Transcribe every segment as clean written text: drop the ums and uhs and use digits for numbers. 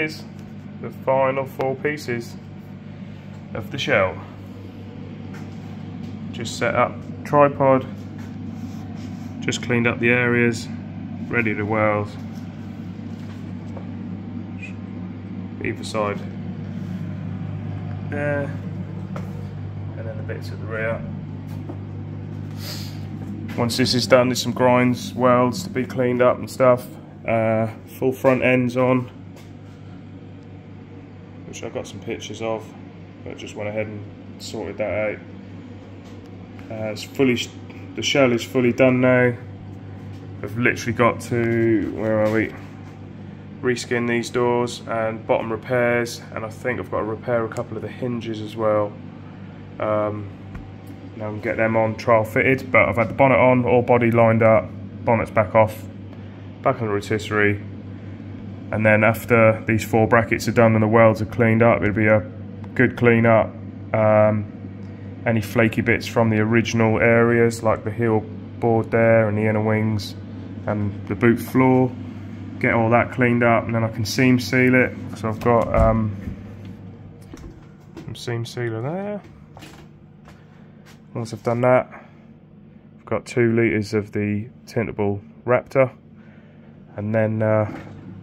is, the final 4 pieces of the shell. Just set up tripod, just cleaned up the areas, ready to weld. Either side there, and then the bits at the rear. Once this is done, there's some grinds, welds to be cleaned up and stuff. Full front ends on, which I've got some pictures of, but I just went ahead and sorted that out. The shell is fully done now. I've literally got to, where are we? Reskin these doors and bottom repairs, and I think I've got to repair a couple of the hinges as well. Now I can get them on trial fitted, but I've had the bonnet on, all body lined up, bonnet's back off, back on the rotisserie, and then after these 4 brackets are done and the welds are cleaned up, it'll be a good clean up. Any flaky bits from the original areas, like the heel board there and the inner wings and the boot floor, get all that cleaned up, and then I can seam seal it. So I've got some seam sealer there. Once I've done that, I've got 2 litres of the tintable Raptor, and then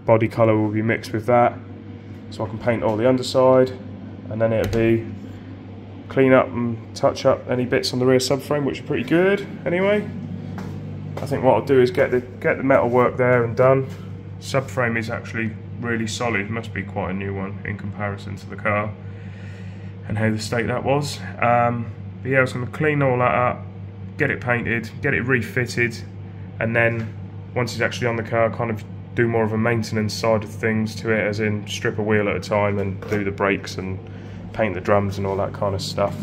body colour will be mixed with that, so I can paint all the underside, and then it'll be clean up and touch up any bits on the rear subframe, which are pretty good anyway. I think what I'll do is get the metal work there and done. Subframe is actually really solid, must be quite a new one in comparison to the car and how the state that was. But yeah, I was going to clean all that up, get it painted, get it refitted, and then once it's actually on the car, kind of do more of a maintenance side of things to it, as in strip a wheel at a time and do the brakes and paint the drums and all that kind of stuff.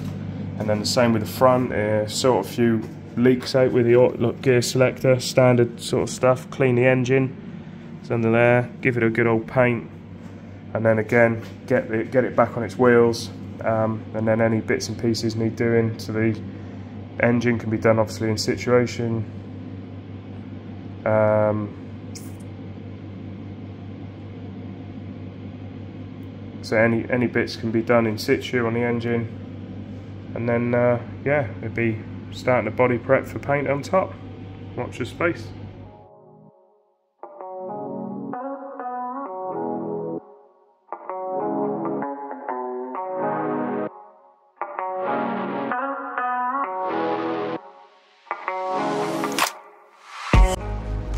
And then the same with the front, sort of a few leaks out with the gear selector, standard sort of stuff. Clean the engine, it's under there, give it a good old paint, and then again get it back on its wheels. And then any bits and pieces need doing to the engine can be done obviously in situation. So any bits can be done in situ on the engine, and then yeah, it'd be starting the body prep for paint on top. Watch the space.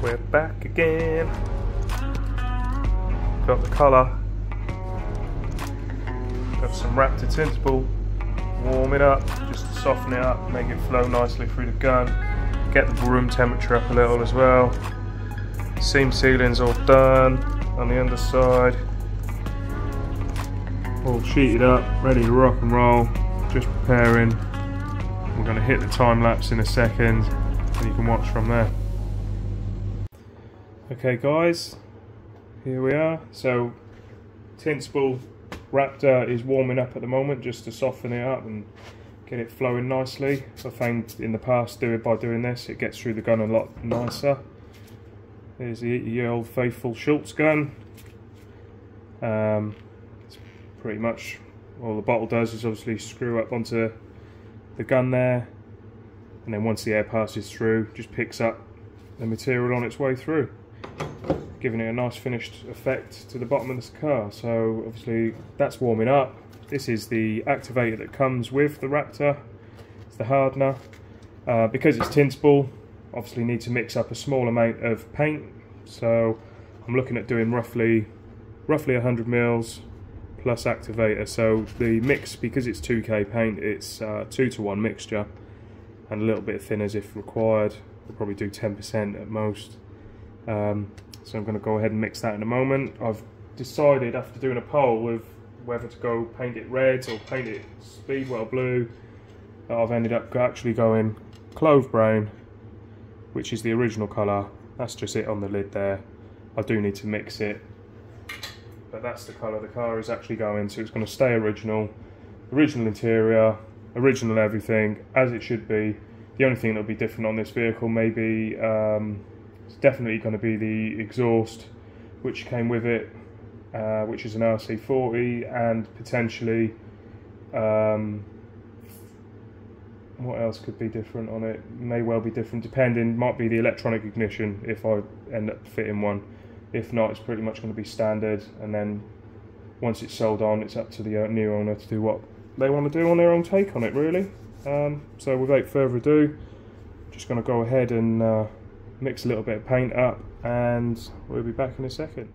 We're back again. Got the colour. Got some Raptor tintable. Warm it up, just to soften it up, make it flow nicely through the gun. Get the room temperature up a little as well. Seam sealing's all done on the underside. All sheeted up, ready to rock and roll. Just preparing. We're going to hit the time lapse in a second, and you can watch from there. Okay guys, here we are. So tintable Raptor is warming up at the moment, just to soften it up and get it flowing nicely. I found in the past by doing this, it gets through the gun a lot nicer. There's the old faithful Schultz gun. It's pretty much all the bottle does is obviously screw up onto the gun there, and then once the air passes through, just picks up the material on its way through, giving it a nice finished effect to the bottom of the car. So obviously that's warming up. This is the activator that comes with the Raptor. It's the hardener. Because it's tintable, obviously need to mix up a small amount of paint. So I'm looking at doing roughly 100 mils plus activator. So the mix, because it's 2K paint, it's 2-to-1 mixture, and a little bit of thinners if required. We'll probably do 10% at most. So I'm going to go ahead and mix that in a moment. I've decided after doing a poll of whether to go paint it red or paint it Speedwell blue, I've ended up actually going clove brown, which is the original colour. That's just it on the lid there. I do need to mix it, but that's the colour the car is actually going, so it's going to stay original interior, original everything, as it should be. The only thing that'll be different on this vehicle maybe, it's definitely going to be the exhaust, which came with it. which is an RC40, and potentially what else could be different on it? May well be different, depending. Might be the electronic ignition if I end up fitting one. If not, it's pretty much going to be standard, and then once it's sold on, it's up to the new owner to do what they want to do on their own take on it, really. So without further ado, just going to go ahead and mix a little bit of paint up, and we'll be back in a second.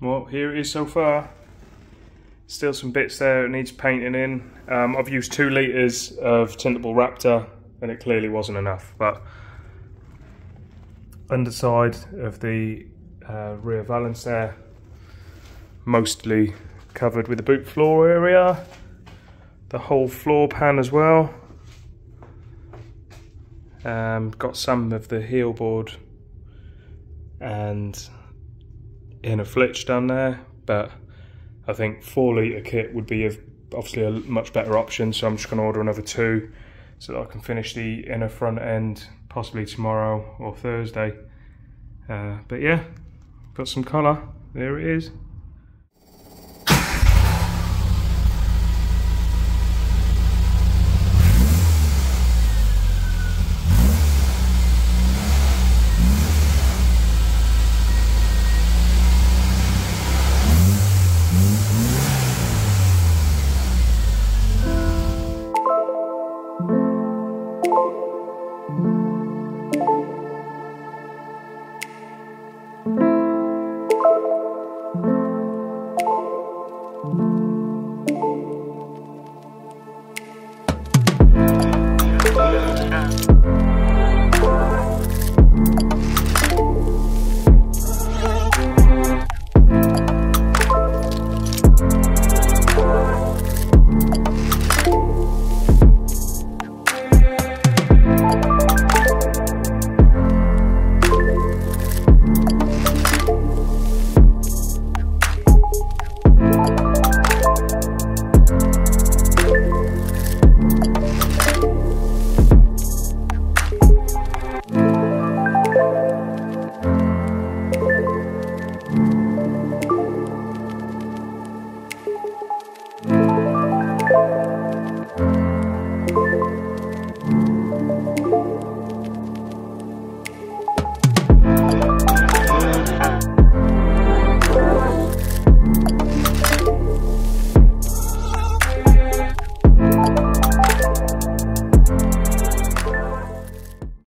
Well, here it is so far. Still some bits there, it needs painting in. I've used 2 litres of tintable Raptor and it clearly wasn't enough, but underside of the rear valance there, mostly covered with the boot floor area. The whole floor pan as well. Got some of the heel board and inner flitch done there, but I think 4 litre kit would be obviously a much better option, so I'm just going to order another 2 so that I can finish the inner front end possibly tomorrow or Thursday. But yeah, got some colour, there it is. you.